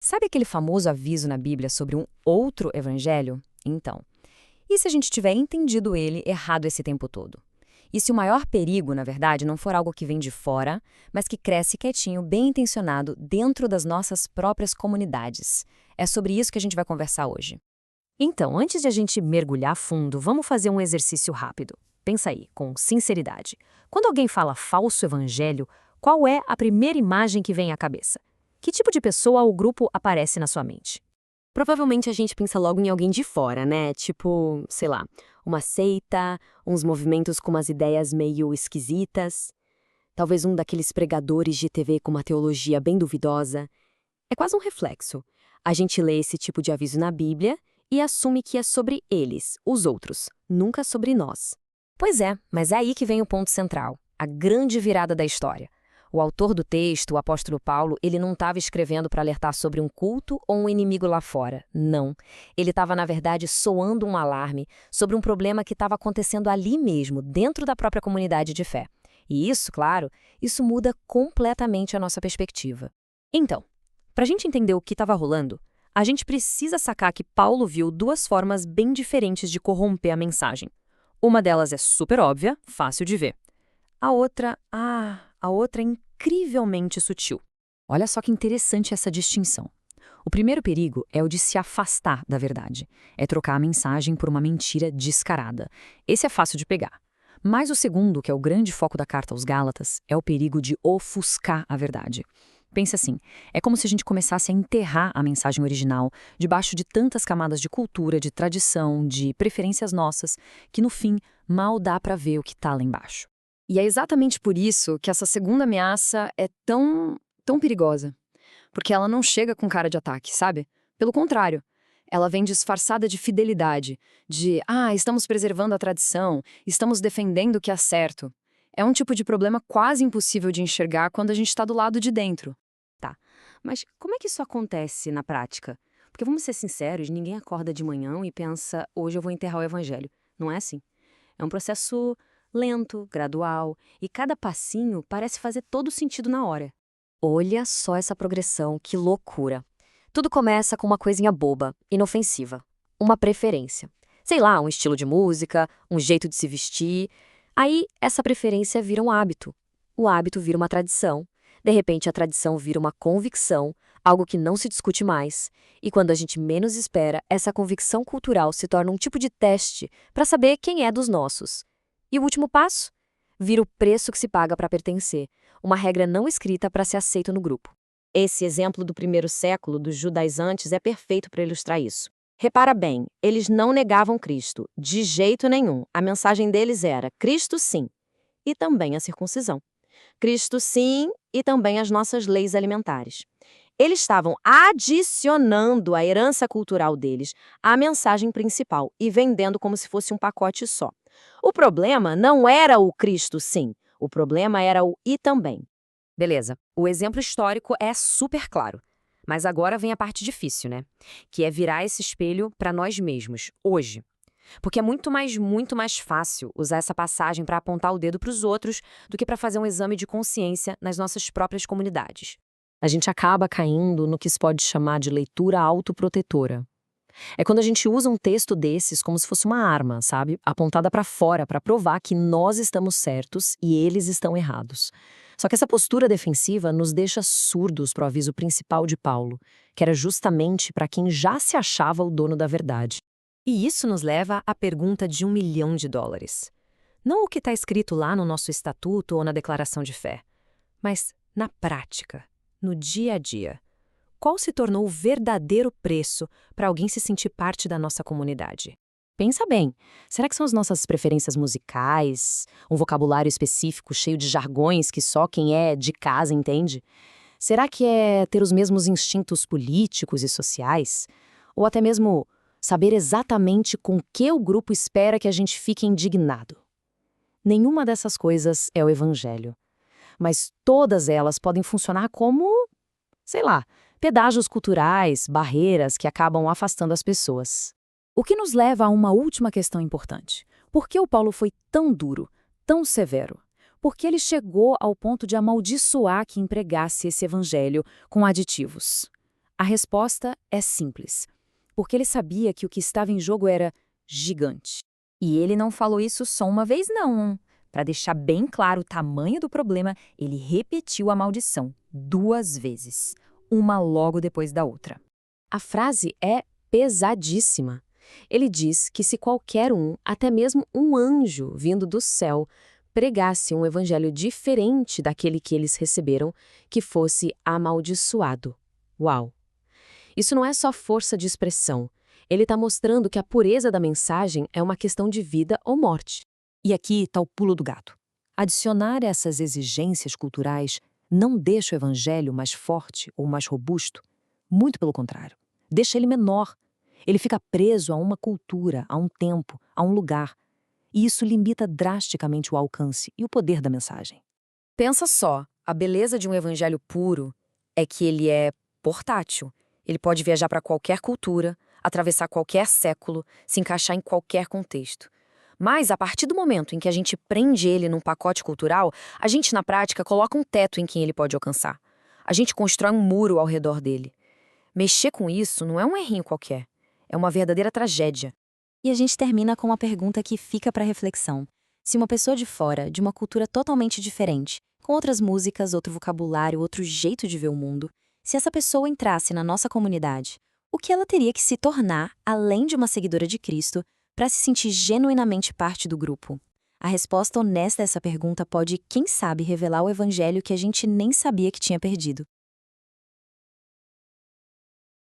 Sabe aquele famoso aviso na Bíblia sobre um outro evangelho? Então, e se a gente tiver entendido ele errado esse tempo todo? E se o maior perigo, na verdade, não for algo que vem de fora, mas que cresce quietinho, bem intencionado, dentro das nossas próprias comunidades? É sobre isso que a gente vai conversar hoje. Então, antes de a gente mergulhar fundo, vamos fazer um exercício rápido. Pensa aí, com sinceridade. Quando alguém fala falso evangelho, qual é a primeira imagem que vem à cabeça? Que tipo de pessoa ou grupo aparece na sua mente? Provavelmente a gente pensa logo em alguém de fora, né? Tipo, sei lá, uma seita, uns movimentos com umas ideias meio esquisitas, talvez um daqueles pregadores de TV com uma teologia bem duvidosa. É quase um reflexo. A gente lê esse tipo de aviso na Bíblia e assume que é sobre eles, os outros, nunca sobre nós. Pois é, mas é aí que vem o ponto central, a grande virada da história. O autor do texto, o apóstolo Paulo, ele não estava escrevendo para alertar sobre um culto ou um inimigo lá fora. Não. Ele estava, na verdade, soando um alarme sobre um problema que estava acontecendo ali mesmo, dentro da própria comunidade de fé. E isso, claro, isso muda completamente a nossa perspectiva. Então, para a gente entender o que estava rolando, a gente precisa sacar que Paulo viu duas formas bem diferentes de corromper a mensagem. Uma delas é super óbvia, fácil de ver. A outra é incrivelmente sutil. Olha só que interessante essa distinção. O primeiro perigo é o de se afastar da verdade. É trocar a mensagem por uma mentira descarada. Esse é fácil de pegar. Mas o segundo, que é o grande foco da carta aos Gálatas, é o perigo de ofuscar a verdade. Pensa assim, é como se a gente começasse a enterrar a mensagem original debaixo de tantas camadas de cultura, de tradição, de preferências nossas, que no fim mal dá para ver o que está lá embaixo. E é exatamente por isso que essa segunda ameaça é tão perigosa. Porque ela não chega com cara de ataque, sabe? Pelo contrário, ela vem disfarçada de fidelidade, estamos preservando a tradição, estamos defendendo o que é certo. É um tipo de problema quase impossível de enxergar quando a gente está do lado de dentro. Tá, mas como é que isso acontece na prática? Porque vamos ser sinceros, ninguém acorda de manhã e pensa, hoje eu vou enterrar o evangelho. Não é assim. É um processo lento, gradual, e cada passinho parece fazer todo sentido na hora. Olha só essa progressão, que loucura. Tudo começa com uma coisinha boba, inofensiva. Uma preferência. Sei lá, um estilo de música, um jeito de se vestir. Aí, essa preferência vira um hábito. O hábito vira uma tradição. De repente, a tradição vira uma convicção, algo que não se discute mais. E quando a gente menos espera, essa convicção cultural se torna um tipo de teste para saber quem é dos nossos. E o último passo? Vira o preço que se paga para pertencer, uma regra não escrita para ser aceito no grupo. Esse exemplo do primeiro século dos judaizantes é perfeito para ilustrar isso. Repara bem, eles não negavam Cristo, de jeito nenhum. A mensagem deles era Cristo sim, e também a circuncisão. Cristo sim, e também as nossas leis alimentares. Eles estavam adicionando a herança cultural deles à mensagem principal e vendendo como se fosse um pacote só. O problema não era o Cristo sim, o problema era o e também. Beleza, o exemplo histórico é super claro. Mas agora vem a parte difícil, né? Que é virar esse espelho para nós mesmos, hoje. Porque é muito mais fácil usar essa passagem para apontar o dedo para os outros do que para fazer um exame de consciência nas nossas próprias comunidades. A gente acaba caindo no que se pode chamar de leitura autoprotetora. É quando a gente usa um texto desses como se fosse uma arma, sabe? Apontada para fora para provar que nós estamos certos e eles estão errados. Só que essa postura defensiva nos deixa surdos para o aviso principal de Paulo, que era justamente para quem já se achava o dono da verdade. E isso nos leva à pergunta de $1 milhão. Não o que está escrito lá no nosso estatuto ou na declaração de fé, mas na prática, no dia a dia. Qual se tornou o verdadeiro preço para alguém se sentir parte da nossa comunidade? Pensa bem, será que são as nossas preferências musicais, um vocabulário específico cheio de jargões que só quem é de casa entende? Será que é ter os mesmos instintos políticos e sociais? Ou até mesmo saber exatamente com que o grupo espera que a gente fique indignado? Nenhuma dessas coisas é o evangelho. Mas todas elas podem funcionar como, sei lá, pedágios culturais, barreiras que acabam afastando as pessoas. O que nos leva a uma última questão importante. Por que o Paulo foi tão duro, tão severo? Por que ele chegou ao ponto de amaldiçoar quem empregasse esse evangelho com aditivos? A resposta é simples, porque ele sabia que o que estava em jogo era gigante. E ele não falou isso só uma vez, não. Para deixar bem claro o tamanho do problema, ele repetiu a maldição 2 vezes, uma logo depois da outra. A frase é pesadíssima. Ele diz que se qualquer um, até mesmo um anjo vindo do céu, pregasse um evangelho diferente daquele que eles receberam, que fosse amaldiçoado. Uau! Isso não é só força de expressão. Ele está mostrando que a pureza da mensagem é uma questão de vida ou morte. E aqui está o pulo do gato. Adicionar essas exigências culturais não deixa o evangelho mais forte ou mais robusto. Muito pelo contrário. Deixa ele menor. Ele fica preso a uma cultura, a um tempo, a um lugar. E isso limita drasticamente o alcance e o poder da mensagem. Pensa só, a beleza de um evangelho puro é que ele é portátil. Ele pode viajar para qualquer cultura, atravessar qualquer século, se encaixar em qualquer contexto. Mas, a partir do momento em que a gente prende ele num pacote cultural, a gente, na prática, coloca um teto em quem ele pode alcançar. A gente constrói um muro ao redor dele. Mexer com isso não é um errinho qualquer. É uma verdadeira tragédia. E a gente termina com uma pergunta que fica para reflexão. Se uma pessoa de fora, de uma cultura totalmente diferente, com outras músicas, outro vocabulário, outro jeito de ver o mundo, se essa pessoa entrasse na nossa comunidade, o que ela teria que se tornar, além de uma seguidora de Cristo, para se sentir genuinamente parte do grupo? A resposta honesta a essa pergunta pode, quem sabe, revelar o evangelho que a gente nem sabia que tinha perdido.